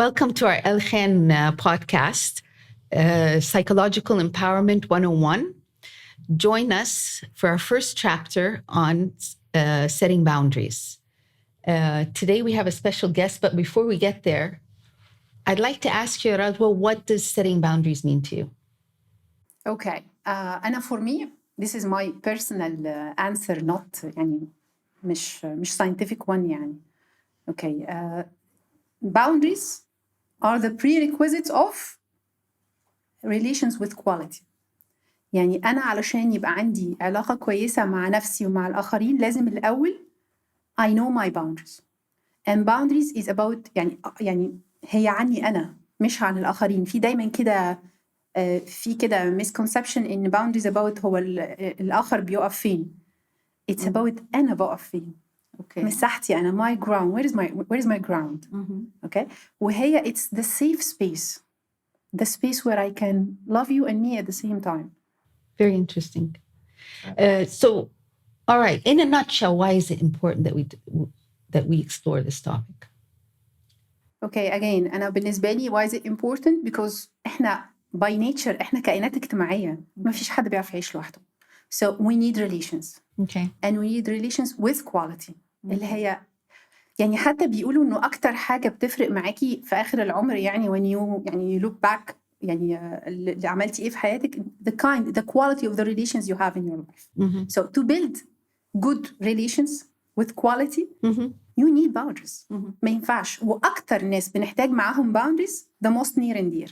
Welcome to our elleKHAN podcast, Psychological Empowerment 101. Join us for our first chapter on setting boundaries. Today we have a special guest, but before we get there, I'd like to ask you, Radwa, what does setting boundaries mean to you? Okay. أنا for me, this is my personal answer, not يعني مش scientific one يعني. Okay. Boundaries are the prerequisites of relations with quality. يعني أنا علشان يبقى عندي علاقة كويسة مع نفسي ومع الآخرين لازم الأول I know my boundaries. And boundaries is about يعني هي عني أنا مش عن الآخرين. في دايما كده في كده misconception إن boundaries about هو الآخر بيقف فين. It's about أنا بقف فين. Okay. مساحتي أنا my ground. Where is my ground? Okay. وهي it's the safe space. The space where I can love you and me at the same time. Very interesting. So, all right. In a nutshell, why is it important that we explore this topic? Okay. Again, أنا بالنسبة لي why is it important? Because إحنا by nature إحنا كائنات اجتماعية. ما فيش حد بيعرف يعيش لوحده. So we need relations. Okay. And we need relations with quality. اللي هي يعني حتى بيقولوا إنه أكتر حاجة بتفرق معاكي في آخر العمر يعني when you look back يعني اللي عملتي إيه في حياتك the quality of the relations you have in your life. So to build good relations with quality you need boundaries. ما ينفعش. وأكتر ناس بنحتاج معاهم boundaries the most near and dear.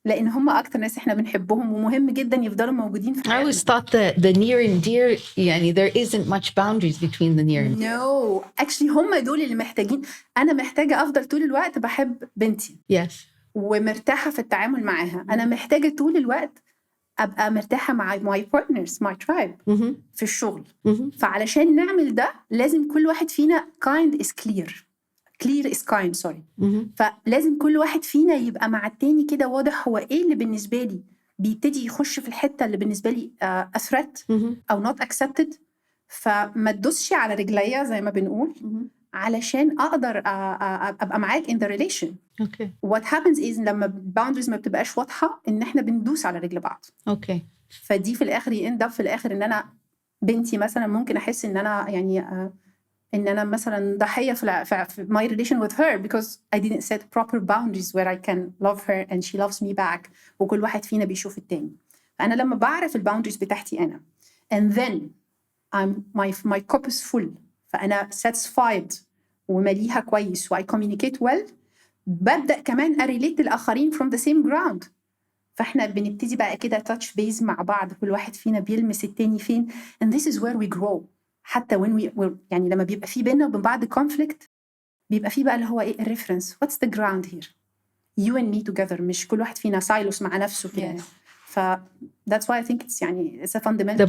لأن هم أكتر ناس إحنا بنحبهم ومهم جدا يفضلوا موجودين في حياتنا. I always thought that the near and dear, يعني there isn't much boundaries between the near and dear. No, actually هم دول اللي محتاجين. أنا محتاجة أفضل طول الوقت بحب بنتي. Yes. ومرتاحة في التعامل معاها. أنا محتاجة طول الوقت أبقى مرتاحة مع my partners, my tribe في الشغل. فعلشان نعمل ده لازم كل واحد فينا kind is clear. Clear is kind, sorry. فلازم كل واحد فينا يبقى مع التاني كده واضح هو إيه اللي بالنسبة لي بيبتدي يخش في الحتة اللي بالنسبة لي a threat أو not accepted. فما تدوسش على رجليا زي ما بنقول علشان أقدر أبقى معاك in the relation. Okay. What happens is لما boundaries ما بتبقاش واضحة إن إحنا بندوس على رجل بعض. Okay. فدي في الآخر يend up في الآخر إن أنا بنتي مثلا ممكن أحس إن أنا يعني إن أنا مثلا ضحية في my relation with her because I didn't set proper boundaries where I can love her and she loves me back وكل واحد فينا بيشوف التاني. فأنا لما بعرف boundaries بتاعتي أنا and then my cup is full فأنا satisfied ومليها كويس و I communicate well ببدأ كمان أريليت الآخرين from the same ground. فإحنا بنبتدي بقى كده touch base مع بعض كل واحد فينا بيلمس التاني فين and this is where we grow. حتى when we يعني لما بيبقى في بيننا وبين بعض conflict بيبقى في بقى اللي هو إيه reference what's the ground here you and me together مش كل واحد فينا silos مع نفسه كده. that's why I think it's يعني it's a fundamental. ده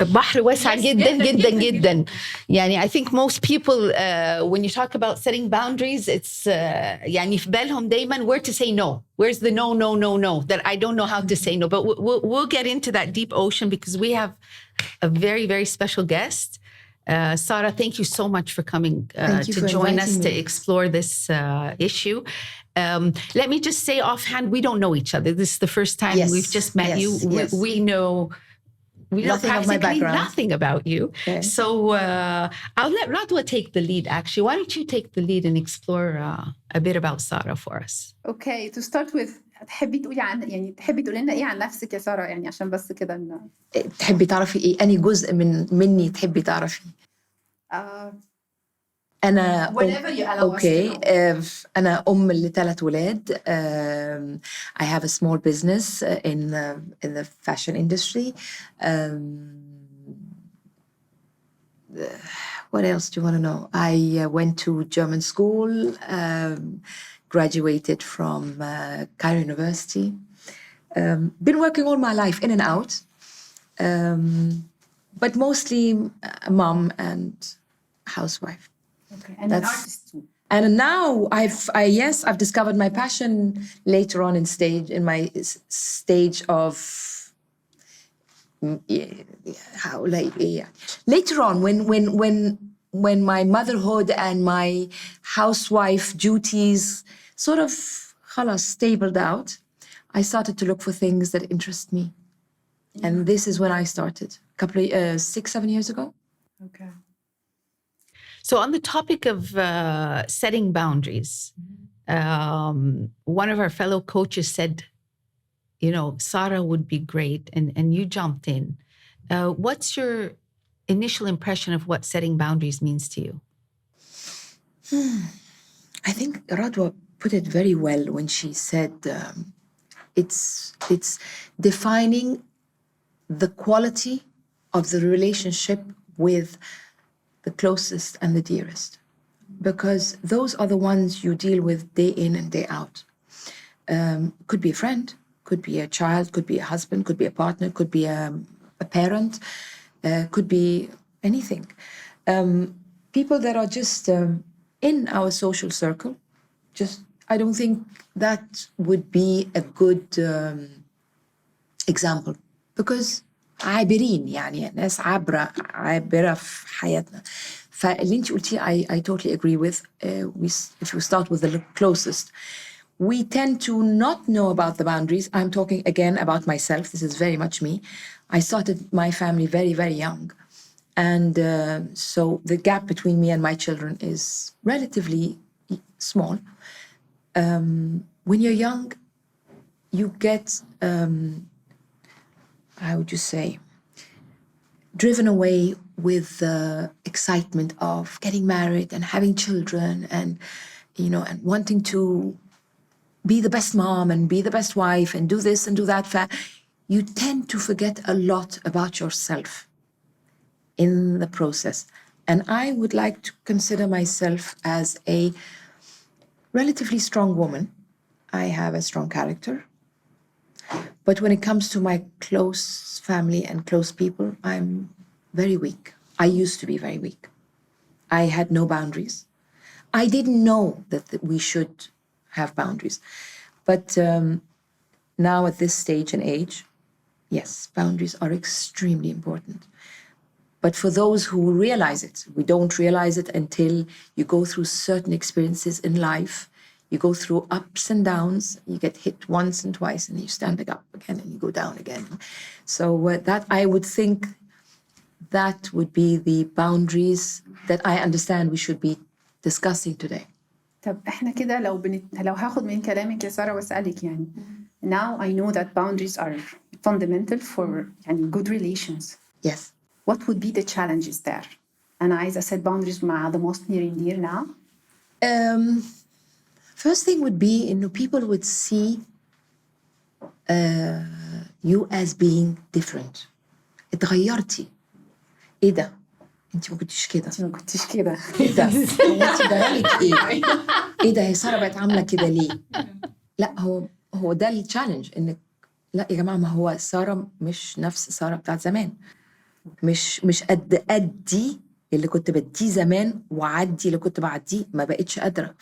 بحر واسع جدا. يعني I think most people when you talk about setting boundaries it's يعني في بالهم دايما where to say no. Where's the no that I don't know how to say no. But we'll get into that deep ocean because we have a very, very special guest. Sarah, thank you so much for coming to join us to explore this issue. Let me just say offhand, we don't know each other. This is the first time we've just met you. We know practically nothing about you. Okay. So I'll let Radwa take the lead, actually. Why don't you take the lead and explore a bit about Sarah for us? Okay, to start with, تحبي تقولي لنا إيه عن نفسك يا سارة يعني عشان بس كده إن تحبي تعرفي إيه أني جزء مني تحبي تعرفي أنا أوكي أنا لثلاث ولاد. I have a small business in the fashion industry. What else do you want to know? I went to German school, graduated from Cairo University. Been working all my life in and out, but mostly a mom and housewife. Okay, and an artist too. And now I've discovered my passion later on in my stage of later on when my motherhood and my housewife duties sort of خلاص stabled out, I started to look for things that interest me. And this is when I started, a couple of 6-7 years ago. Okay. So on the topic of setting boundaries, one of our fellow coaches said, you know, Sarah would be great, and you jumped in. What's your initial impression of what setting boundaries means to you? I think Radwa put it very well when she said it's defining the quality of the relationship with the closest and the dearest, because those are the ones you deal with day in and day out. Could be a friend, could be a child, could be a husband, could be a partner, could be a parent, could be anything. People that are just in our social circle, just I don't think that would be a good example, because عابرين يعني ناس عابرة في حياتنا. فاللي انت قلتيه I totally agree with. If you start with the closest, we tend to not know about the boundaries. I'm talking again about myself. This is very much me. I started my family very, very young. And so the gap between me and my children is relatively small. When you're young, you get, how would you say, driven away with the excitement of getting married and having children and, you know, and wanting to be the best mom and be the best wife and do this and do that. You tend to forget a lot about yourself in the process. And I would like to consider myself as a relatively strong woman. I have a strong character. But when it comes to my close family and close people, I'm very weak. I used to be very weak. I had no boundaries. I didn't know that we should have boundaries. But now at this stage and age, yes, boundaries are extremely important. But for those who realize it, we don't realize it until you go through certain experiences in life. You go through ups and downs. You get hit once and twice, and you stand up again, and you go down again. So that I would think that would be the boundaries that I understand we should be discussing today. طب احنا كده لو هاخد من كلامك يا سارة واسألك يعني now I know that boundaries are fundamental for يعني good relations. Yes. What would be the challenges there? أنا عايزة set boundaries مع the most near and dear now. First thing would be إنه people would see you as being different. اتغيرتي. إيه ده؟ أنت ما كنتيش كده. أنت ما كنتيش كده. إيه ده؟ أنت جرالك إيه؟ إيه ده هي سارة بقت عاملة كده ليه؟ لا هو ده التشالنج إنك لا يا جماعة ما هو سارة مش نفس سارة بتاعت زمان. مش أدي اللي كنت بديه زمان وعدي اللي كنت بعديه ما بقتش قادرة.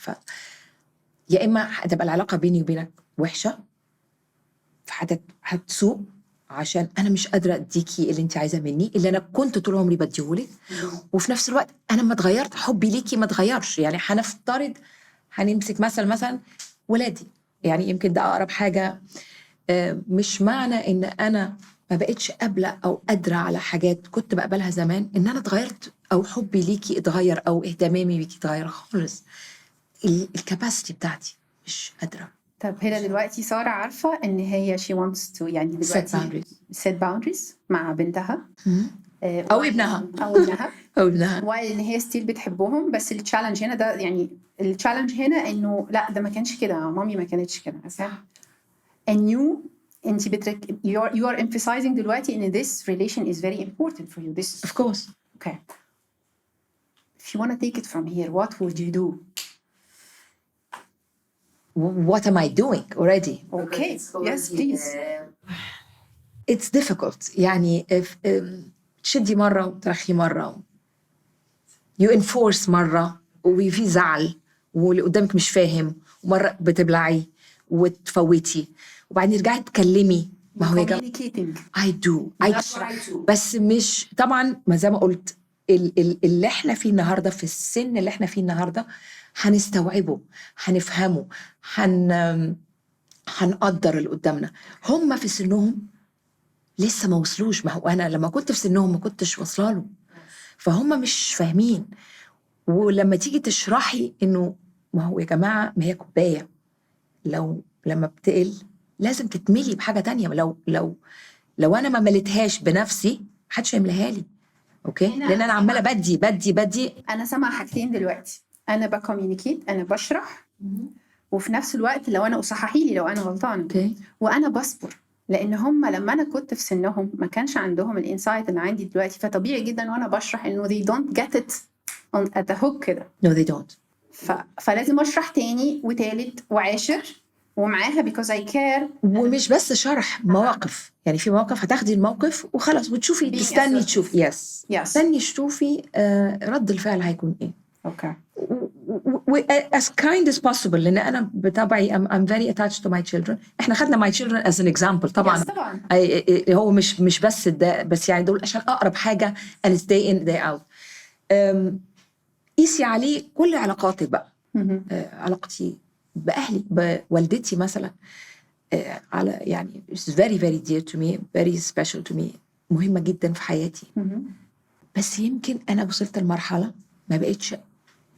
يا إما هتبقى العلاقة بيني وبينك وحشة هتسوء عشان أنا مش قادرة أديكي اللي أنت عايزة مني اللي أنا كنت طول عمري بديهولك، وفي نفس الوقت أنا ما اتغيرت، حبي ليكي ما اتغيرش. يعني هنفترض هنمسك مثلا ولادي، يعني يمكن ده أقرب حاجة. مش معنى إن أنا ما بقتش قابلة أو قادرة على حاجات كنت بقبلها زمان إن أنا اتغيرت أو حبي ليكي اتغير أو اهتمامي بيكي اتغير خالص. الكاباسيتي بتاعتي مش قادرة. طب هنا دلوقتي سارة عارفة إن هي she wants to يعني دلوقتي set boundaries مع بنتها أو ابنها وإن هي still بتحبهم، بس التشالنج هنا ده يعني التشالنج هنا إنه لا ده ما كانش كده، مامي ما كانتش كده. and أنت you are emphasizing دلوقتي إن this relation is very important for you. This of course. Okay. If you want to take it from here, what would you do? What am I doing already? Okay. Yes, please. It's difficult. يعني تشدي مرة وترخي مرة. You enforce مرة وفي زعل واللي قدامك مش فاهم، ومرة بتبلعي وتفوتي وبعدين رجعي تكلمي. ما هو communicating. I do. بس مش طبعا ما زي ما قلت اللي احنا فيه النهارده في السن اللي احنا فيه النهارده هنستوعبه، هنفهمه، هنقدر اللي قدامنا. هم في سنهم لسه ما وصلوش، ما هو أنا لما كنت في سنهم ما كنتش وصلاله، فهم مش فاهمين. ولما تيجي تشرحي إنه ما هو يا جماعة ما هي كوباية، لما بتقل لازم تتملي بحاجة تانية. لو أنا ما مليتهاش بنفسي محدش هيملاها لي. أوكي، لأن أنا عمالة بدي. انا سامعه حاجتين دلوقتي، انا بكوميونيكيت، انا بشرح، وفي نفس الوقت لو انا صححي لي لو انا غلطانه، أوكي. وانا بصبر، لان هم لما انا كنت في سنهم ما كانش عندهم الانسايت اللي عندي دلوقتي، فطبيعي جدا وانا بشرح انه they don't get it at the hook كده. No they don't. فلازم اشرح تاني وتالت وعاشر ومعاها because I care. ومش بس شرح، مواقف، يعني في مواقف هتاخدي الموقف وخلاص وتشوفي، تستني تشوفي تستني تشوفي رد الفعل هيكون ايه. اوكي. as kind as possible، لأن أنا بطبعي I'm very attached to my children. إحنا خدنا my children as an example طبعا. طبعا. هو مش بس ده، بس يعني دول عشان أقرب حاجة and it's day in day out. قيسي عليه كل علاقاتك بقى. علاقتي بأهلي، بوالدتي مثلا، على يعني it's very very dear to me, very special to me، مهمة جدا في حياتي. بس يمكن أنا وصلت لمرحلة ما بقتش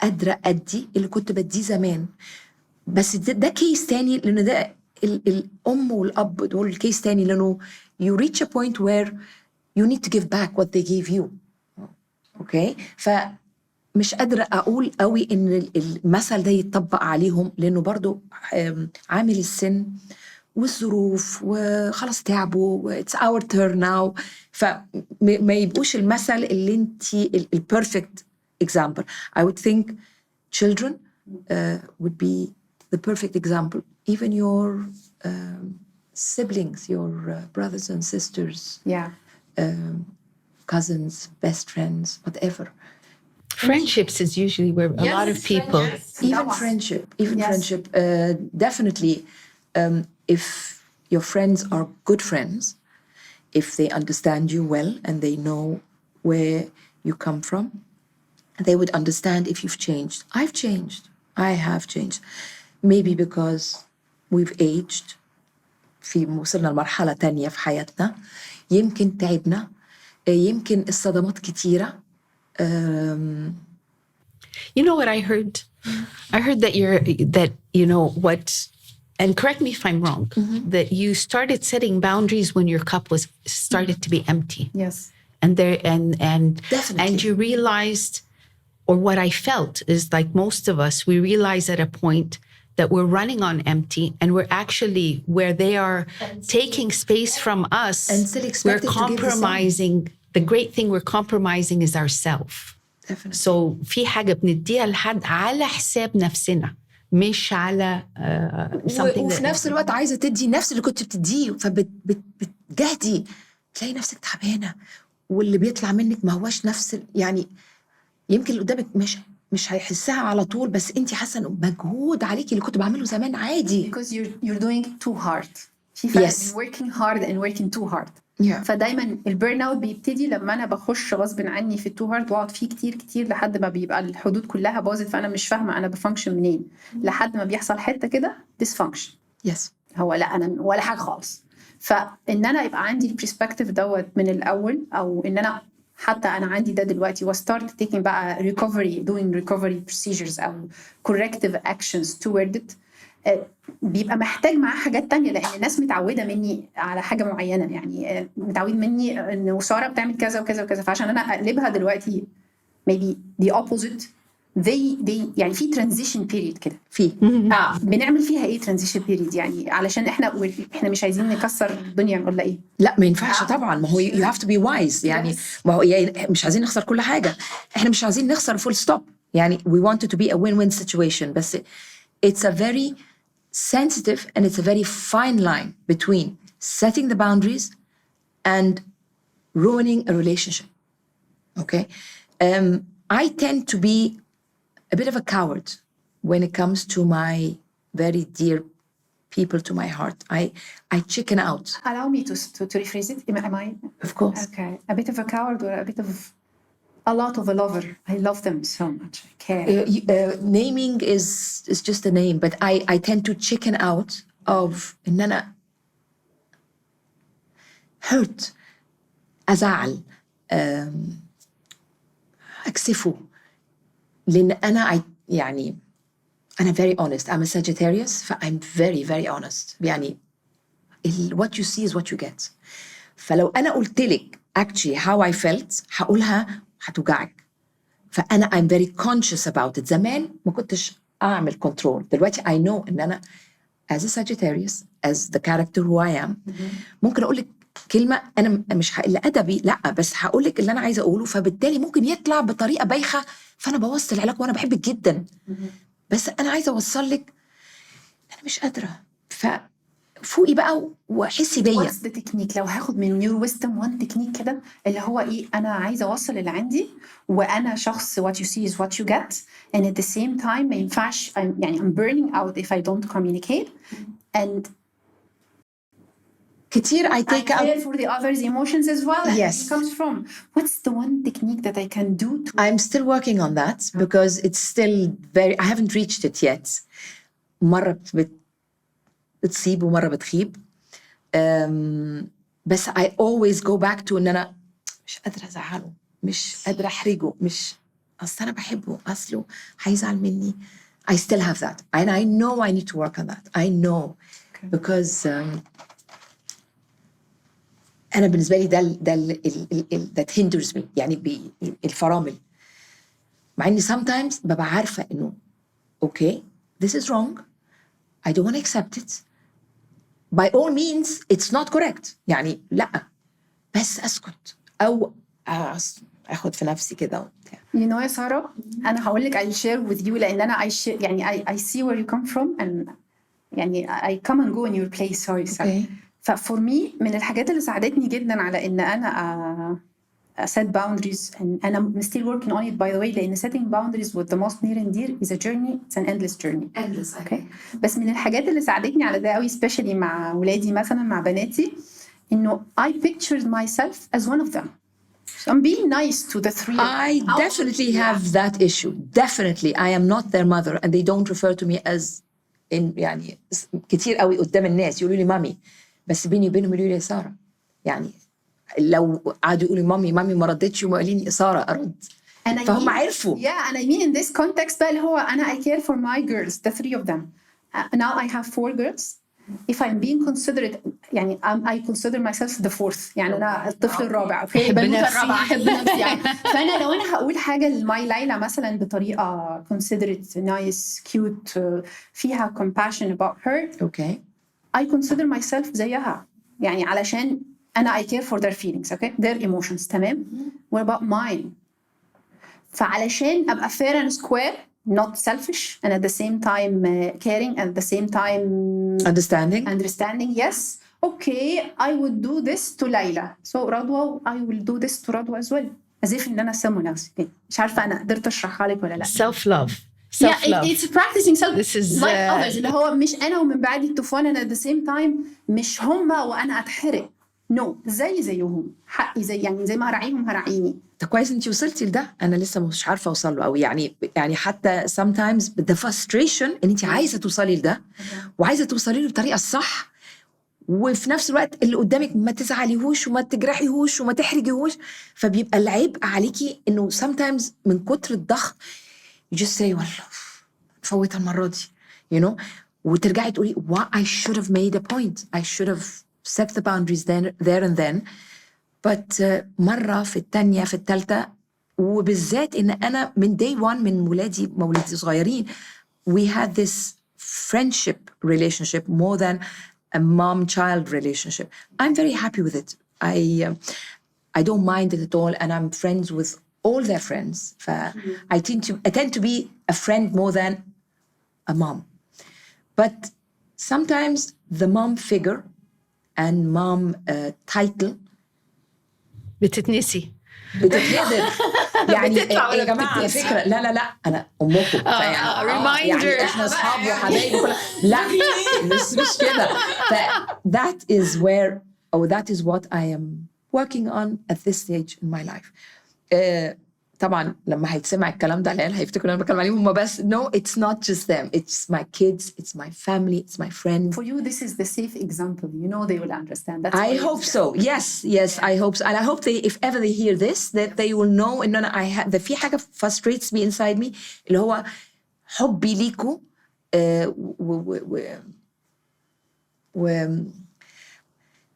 قادرة أدي اللي كنت بديه زمان. بس ده كيس تاني، لأنه ده الأم والأب دول كيس تاني، لأنه you reach a point where you need to give back what they gave you. أوكي، فمش قادرة أقول قوي إن المثل ده يتطبق عليهم، لأنه برضو عامل السن والظروف وخلاص تعبوا it's our turn now، فما يبقوش المثل اللي انتي البرفكت example. I would think children would be the perfect example. Even your siblings, your brothers and sisters, cousins, best friends, whatever. Friendships is usually where a lot of people... Even friendship, definitely. If your friends are good friends, if they understand you well and they know where you come from, they would understand if you've changed. I've changed. I have changed. Maybe because we've aged. وصلنا لمرحلة تانية في حياتنا. يمكن تعبنا. يمكن الصدمات كتيرة. You know what I heard? I heard that you know what, and correct me if I'm wrong, that you started setting boundaries when your cup was started to be empty. Yes. And Definitely. and you realized, or what I felt is like most of us, we realize at a point that we're running on empty and we're actually where they are taking space from us. And still expected we're compromising. The great thing we're compromising is ourself. Definitely. So في حاجة بنديها لحد على حساب نفسنا، مش على something. وفي نفس الوقت عايزة تدي نفس اللي كنت بتديه، فبتجهدي تلاقي نفسك تعبانة، واللي بيطلع منك ما هوش نفس يعني يمكن اللي قدامك مش هيحسها على طول، بس انت حاسة انه مجهود عليكي اللي كنت بعمله زمان عادي. Because you're doing too hard. في فرق بين working hard and working too hard. فدايما البيرن اوت بيبتدي لما انا بخش غصب عني في التو هارد واقعد فيه كتير لحد ما بيبقى الحدود كلها باظت، فانا مش فاهمه انا بفانكشن منين، لحد ما بيحصل حته كده ديسفانكشن. هو لا انا ولا حاجه خالص. فان انا يبقى عندي البرسبكتيف دوت من الاول، او ان انا حتى انا عندي ده دلوقتي وستارت تيكينج بقى ريكفري، دوينج ريكفري بروسيجرز او كوركتيف اكشنز توورد ات، بيبقى محتاج معاه حاجات تانية، لأن الناس متعودة مني على حاجة معينة، يعني متعود مني إن سارة بتعمل كذا وكذا وكذا، فعشان أنا أقلبها دلوقتي maybe the opposite they يعني في transition period كده بنعمل فيها إيه transition period، يعني علشان إحنا مش عايزين نكسر الدنيا ولا إيه؟ لا ما ينفعش طبعا، ما هو you have to be wise يعني ما هو يعني مش عايزين نخسر كل حاجة، إحنا مش عايزين نخسر full stop، يعني we want it to be a win-win situation، بس it's a very sensitive and it's a very fine line between setting the boundaries and ruining a relationship. Okay, I tend to be a bit of a coward when it comes to my very dear people to my heart. I chicken out. Allow me to rephrase it. Am I? Of course. Okay, a bit of a coward or a bit of a lot of a lover. I love them so much. I care. Naming is just a name, but I tend to chicken out of إننا hurt, أزعل, أكسفه. لأن أنا يعني أنا very honest. I'm a Sagittarius, I'm very very honest. يعني what you see is what you get. فلو أنا قلت لك actually how I felt هقولها هتوجعك. فأنا I'm very conscious about it. زمان ما كنتش أعمل control. دلوقتي I know إن أنا as a Sagittarius, as the character who I am, ممكن أقول لك كلمة أنا مش هقل أدبي، لأ، بس هقول لك اللي أنا عايزة أقوله، فبالتالي ممكن يطلع بطريقة بايخة، فأنا بوصل العلاقة وأنا بحبك جدا، بس أنا عايزة أوصل لك أنا مش قادرة، ففوقي بقى وحسي بيا. What's the technique؟ لو هاخد من your wisdom one technique كده اللي هو إيه، أنا عايزة أوصل اللي عندي وأنا شخص what you see is what you get and at the same time ما ينفعش يعني I'm burning out if I don't communicate and كتير I take I out. care for the others' emotions as well. And Yes. it comes from. What's the one technique that I can do to? I'm still working on that because it's still very. I haven't reached it yet. مرة بتصيب ومرة بتخيب. بس I always go back to إن أنا مش قادرة أزعله، مش قادرة أحرجه، مش أصل أنا بحبه، أصله هيزعل مني. I still have that and I know I need to work on that. I know because. أنا بالنسبة لي that hinders me يعني الفرامل، مع إني sometimes ببقى عارفة إنه okay this is wrong I don't want to accept it by all means it's not correct يعني لأ، بس أسكت أو أخد في نفسي كده وبتاع. You know يا سارة، أنا هقول لك I share with you لأن أنا يعني I see where you come from and يعني I come and go in your place. Sorry. Okay. فfor me من الحاجات اللي ساعدتني جدا على إن أنا set boundaries and I'm still working on it by the way لأن setting boundaries with the most near and dear is a journey. It's an endless journey. Endless. Okay. بس من الحاجات اللي ساعدتني على ده قوي especially مع ولادي مثلا مع بناتي إنه I pictured myself as one of them. So I'm being nice to the three. I definitely have that issue. Definitely I am not their mother and they don't refer to me as in يعني كتير قوي قدام الناس يقولوا لي مامي، بس بيني وبينهم يقولوا لي سارة. يعني لو قعدوا يقولوا مامي ما ردتش وما قالين سارة أرد، فهم عرفوا. Yeah, and I mean in this context بقى اللي هو أنا I care for my girls, the three of them. Now I have 4 girls. If I'm being considerate يعني I consider myself the fourth يعني أنا الطفل الرابع. Okay. أحب نفسي. أحب نفسي يعني. فأنا لو أنا هقول حاجة لماي ليلى مثلا بطريقة considerate, nice, cute, فيها compassion about her. Okay. I consider myself زيها يعني علشان أنا I care for their feelings, okay, their emotions. تمام. What about mine? فعلشان أبقى fair and square, not selfish, and at the same time caring, and at the same time understanding. Yes. Okay, I would do this to Layla. So رضوى, I will do this to رضوى as well. As if إن أنا سمو نفسي. مش عارفة أنا قدرت أشرحها لك ولا لا. Self-love. Yeah, it's practicing self. This is like others. اللي هو مش أنا ومن بعدي الطوفان and at the same time مش هما وأنا أتحرق. No, زيهم. حقي زي ما هراعيهم هراعيني. ده كويس انتي وصلتي لده، انا لسه مش عارفه اوصل له قوي يعني حتى sometimes the frustration ان انتي عايزه توصلي لده وعايزه توصلي له بطريقه الصح، وفي نفس الوقت اللي قدامك ما تزعليهوش وما تجرحيهوش وما تحرجيهوش، فبيبقى العبء عليكي انه sometimes من كتر الضغط you just say والله فوتها المره دي you know، وترجعي تقولي I should have made a point, I should have set the boundaries there and then. but مرة في التانية في التالتة، وبالذات إن أنا من day one من مولادي صغيرين we had this friendship relationship more than a mom-child relationship. I'm very happy with it. I don't mind it at all and I'm friends with all their friends. I tend to be a friend more than a mom. But sometimes the mom figure and mom title بتتنسي بتتهدر يعني يا جماعة على فكرة لا أنا أمكم يعني إحنا أصحاب وحبايب لا مش كده. that is where that is what I am working on at this stage in my life. طبعا لما هيتسمع الكلام ده العيال هيفتكروا انا بتكلم عليهم هم بس. No, it's not just them. It's my kids, it's my family, it's my friends. For you, this is the safe example. You know they will understand. That's I hope so. Yes, I hope so. And I hope if ever they hear this, that they will know إن أنا that في حاجة frustrates me inside me اللي هو حبي ليكوا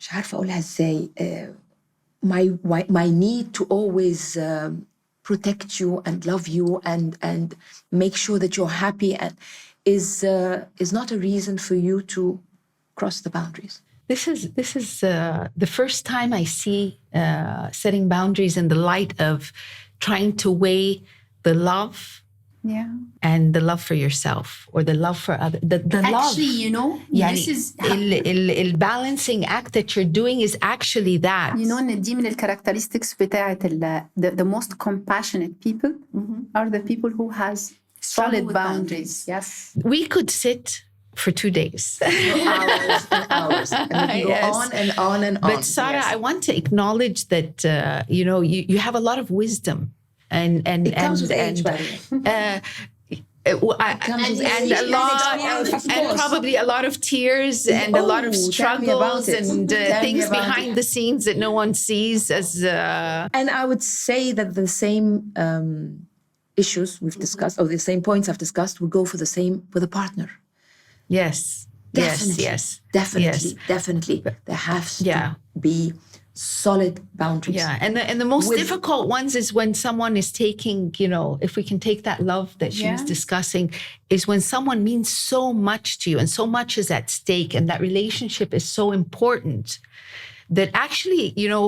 مش عارفة أقولها إزاي. My need to always protect you and love you and make sure that you're happy and is not a reason for you to cross the boundaries. This is the first time I see setting boundaries in the light of trying to weigh the love and the love for yourself or the love for others. The Actually, love, you know, this is the balancing act that you're doing is actually that. You know, إن دي من الكاركترستكس بتاعت the most compassionate people are the people who has solid boundaries. Yes. We could sit for 2 days. Hours and hours. And we go Yes. on and on and on. But Sarah, I want to acknowledge that, you know, you have a lot of wisdom. And It comes with age, by the way. And a lot and probably a lot of tears and a lot of Oh, tell me struggles about it. and Tell me things about behind it. the scenes that no one sees as And I would say that the same issues we've discussed, or the same points I've discussed, will go for the same with a partner. yes. Definitely. Yes. Definitely. There has Yeah. to be solid boundaries. Yeah, and the most difficult ones is when someone is taking, you know, if we can take that love that she was discussing, is when someone means so much to you and so much is at stake and that relationship is so important that actually, you know,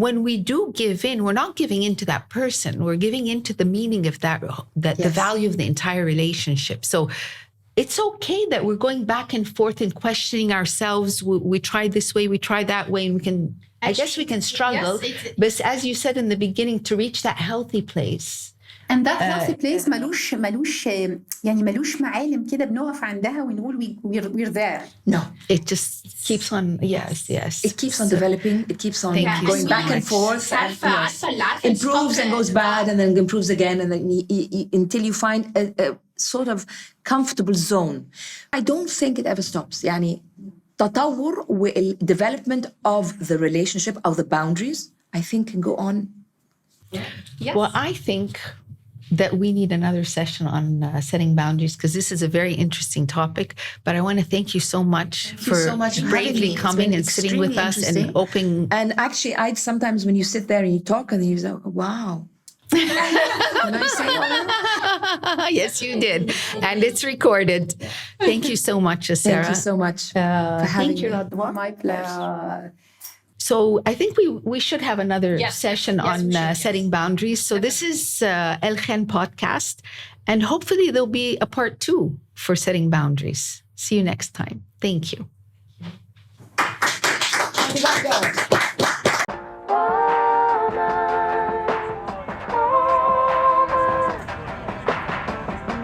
when we do give in, we're not giving in to that person. We're giving into the meaning of that the value of the entire relationship. So it's okay that we're going back and forth and questioning ourselves. We tried this way, we tried that way, and we can, I guess we can struggle. But as you said in the beginning, to reach that healthy place. And that healthy place ملوش معالم كده بنقف عندها ونقول we're there. No. It just keeps on, yes. It keeps on developing. It keeps on going back and forth. And, improves and goes bad and then improves again and then until you find a sort of comfortable zone. I don't think it ever stops. يعني تطور development of the relationship, of the boundaries, I think can go on. Yes. Well, I think that we need another session on setting boundaries because this is a very interesting topic. But I want to thank you so much for bravely coming and sitting with us and opening. And actually, sometimes when you sit there and you talk and you say, wow. Can I say that? Yes, you did. And it's recorded. Thank you so much, Sarah. Thank you so much for having me. My pleasure. So I think we should have another session on setting boundaries. So this is elleKHAN podcast, and hopefully there'll be a part 2 for setting boundaries. See you next time. Thank you.